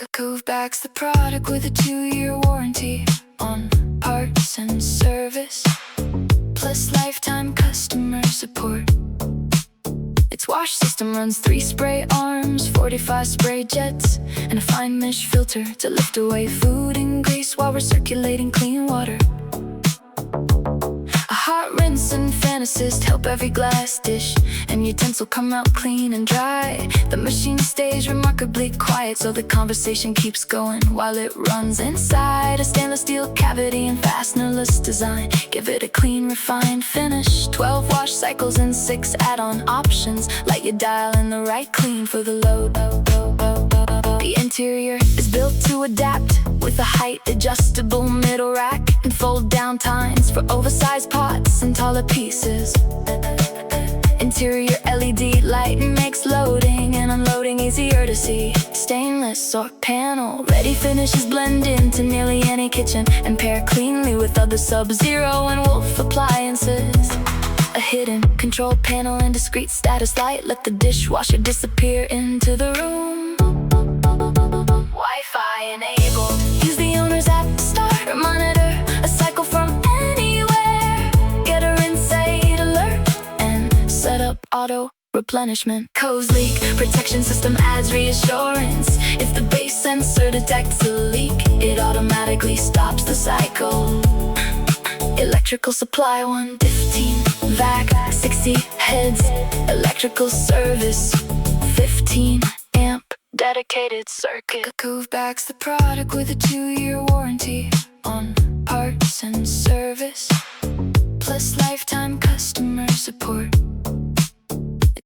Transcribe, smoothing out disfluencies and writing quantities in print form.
Cove backs the product with a 2-year warranty on parts and service, plus lifetime customer support. Its wash system runs 3 spray arms, 45 spray jets, and a fine mesh filter to lift away food and grease while recirculating clean water. A hot rinse and fan assist help every glass dish and utensil come out clean and dry. The machine stays remarkably quiet, so the conversation keeps going while it runs. Inside a stainless steel cavity and fastenerless design give it a clean, refined finish. 12 wash cycles and 6 add-on options let you dial in the right clean for the load. The interior is built to adapt with a height adjustable middle rack and fold down tines for oversized pots and taller pieces. Interior LED lighting makes loading and unloading easier to see. Stainless or panel ready finishes blend into nearly any kitchen and pair cleanly with other Sub-Zero and Wolf appliances. A hidden control panel and discreet status light let the dishwasher disappear into the room. Wi-Fi enabled. Use the owner's app to start or monitor a cycle from anywhere. Get a rinse aid alert and set up auto replenishment. Cove's leak protection system adds reassurance. If the base sensor detects a leak, it automatically stops the cycle. Electrical supply 115, vac 60 heads, electrical service 15 amp. Dedicated circuit. Cove backs the product with a 2-year warranty on parts and service, plus lifetime customer support.